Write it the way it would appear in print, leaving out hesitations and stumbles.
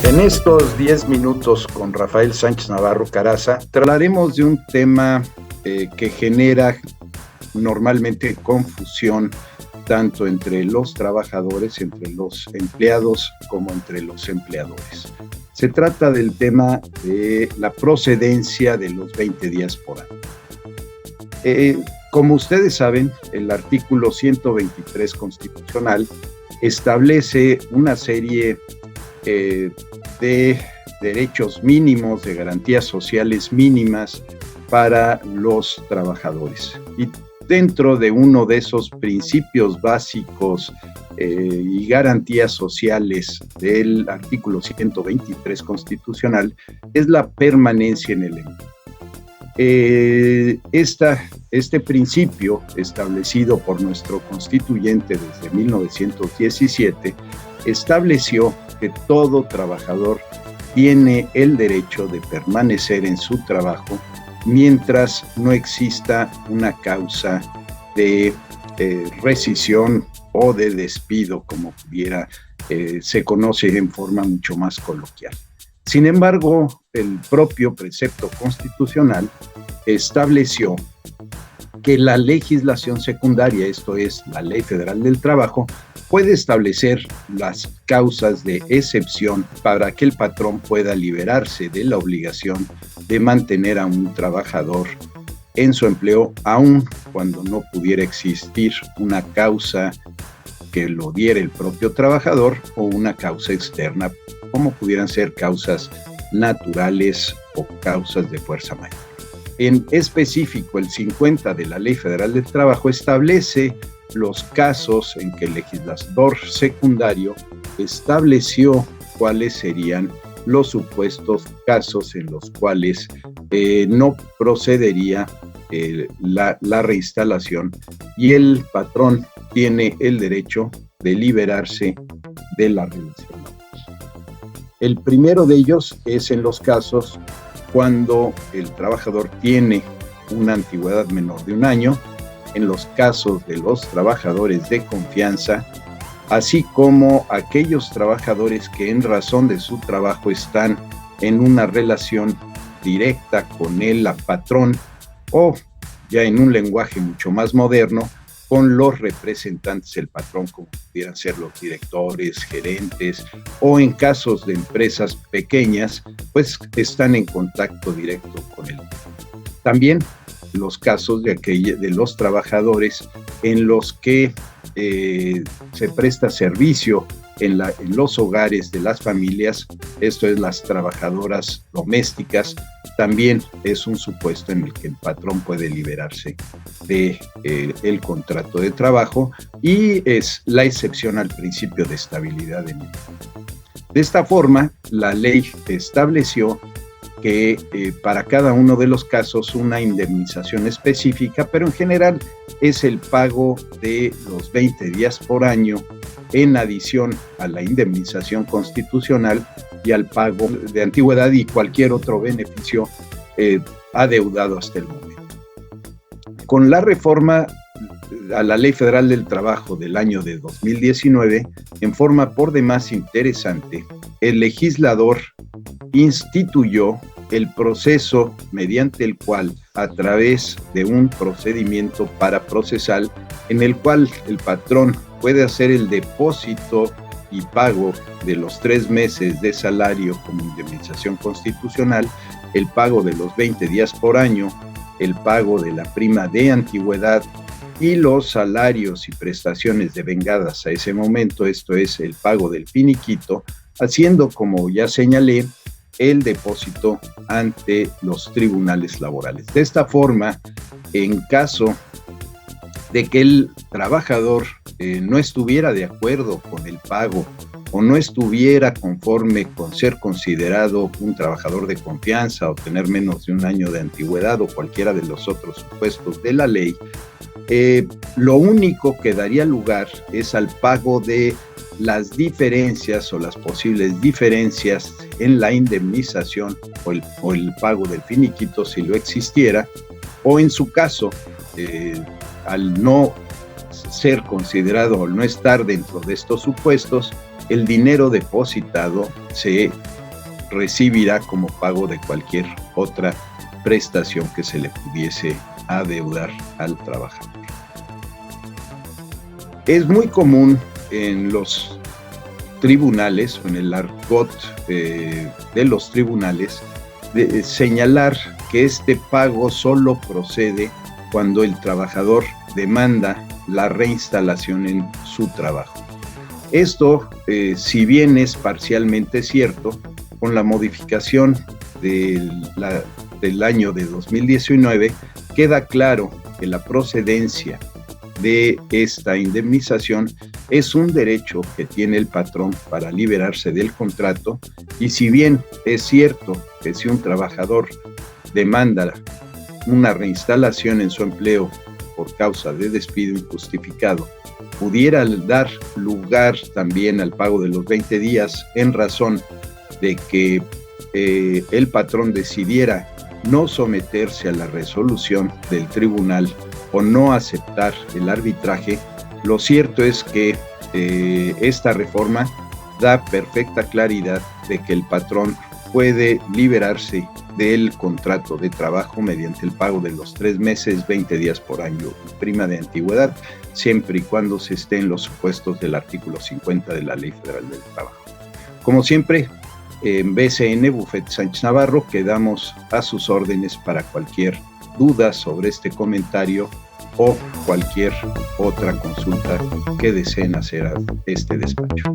En estos 10 minutos con Rafael Sánchez Navarro Caraza, hablaremos de un tema que genera normalmente confusión tanto entre los trabajadores, entre los empleados, como entre los empleadores. Se trata del tema de la procedencia de los 20 días por año. Como ustedes saben, el artículo 123 constitucional establece una serie de derechos mínimos, de garantías sociales mínimas para los trabajadores. Y dentro de uno de esos principios básicos y garantías sociales del artículo 123 constitucional es la permanencia en el empleo. Este principio, establecido por nuestro constituyente desde 1917, estableció que todo trabajador tiene el derecho de permanecer en su trabajo mientras no exista una causa de rescisión o de despido, como pudiera se conoce en forma mucho más coloquial. Sin embargo, el propio precepto constitucional estableció que la legislación secundaria, esto es, la Ley Federal del Trabajo, puede establecer las causas de excepción para que el patrón pueda liberarse de la obligación de mantener a un trabajador en su empleo, aun cuando no pudiera existir una causa que lo diera el propio trabajador o una causa externa, como pudieran ser causas naturales o causas de fuerza mayor. En específico, el 50 de la Ley Federal del Trabajo establece los casos en que el legislador secundario estableció cuáles serían los supuestos casos en los cuales no procedería la reinstalación y el patrón tiene el derecho de liberarse de la relación. El primero de ellos es en los casos cuando el trabajador tiene una antigüedad menor de 1 año, en los casos de los trabajadores de confianza, así como aquellos trabajadores que en razón de su trabajo están en una relación directa con el patrón o, ya en un lenguaje mucho más moderno, con los representantes del patrón, como pudieran ser los directores, gerentes, o en casos de empresas pequeñas, pues están en contacto directo con él. También los casos de los trabajadores en los que se presta servicio en los hogares de las familias, esto es las trabajadoras domésticas, también es un supuesto en el que el patrón puede liberarse del contrato de trabajo y es la excepción al principio de estabilidad en el empleo. De esta forma, la ley estableció que para cada uno de los casos una indemnización específica, pero en general es el pago de los 20 días por año en adición a la indemnización constitucional y al pago de antigüedad y cualquier otro beneficio adeudado hasta el momento. Con la reforma a la Ley Federal del Trabajo del año de 2019, en forma por demás interesante, el legislador instituyó el proceso mediante el cual, a través de un procedimiento paraprocesal, en el cual el patrón puede hacer el depósito y pago de los 3 meses de salario como indemnización constitucional, el pago de los 20 días por año, el pago de la prima de antigüedad y los salarios y prestaciones devengadas a ese momento, esto es el pago del finiquito, haciendo, como ya señalé, el depósito ante los tribunales laborales. De esta forma, en caso de que el trabajador no estuviera de acuerdo con el pago o no estuviera conforme con ser considerado un trabajador de confianza o tener menos de 1 año de antigüedad o cualquiera de los otros supuestos de la ley, lo único que daría lugar es al pago de las diferencias o las posibles diferencias en la indemnización o el pago del finiquito si lo existiera, o en su caso, al no ser considerado o no estar dentro de estos supuestos, el dinero depositado se recibirá como pago de cualquier otra prestación que se le pudiese adeudar al trabajador. Es muy común en los tribunales o en el argot de los tribunales señalar que este pago solo procede cuando el trabajador demanda la reinstalación en su trabajo. Esto, si bien es parcialmente cierto, con la modificación del año de 2019, queda claro que la procedencia de esta indemnización es un derecho que tiene el patrón para liberarse del contrato, y si bien es cierto que si un trabajador demanda una reinstalación en su empleo por causa de despido injustificado, pudiera dar lugar también al pago de los 20 días en razón de que el patrón decidiera no someterse a la resolución del tribunal o no aceptar el arbitraje. Lo cierto es que esta reforma da perfecta claridad de que el patrón puede liberarse del contrato de trabajo mediante el pago de los 3 meses, 20 días por año y prima de antigüedad, siempre y cuando se esté en los supuestos del artículo 50 de la Ley Federal del Trabajo. Como siempre, en BCN Bufete Sánchez Navarro quedamos a sus órdenes para cualquier duda sobre este comentario o cualquier otra consulta que deseen hacer a este despacho.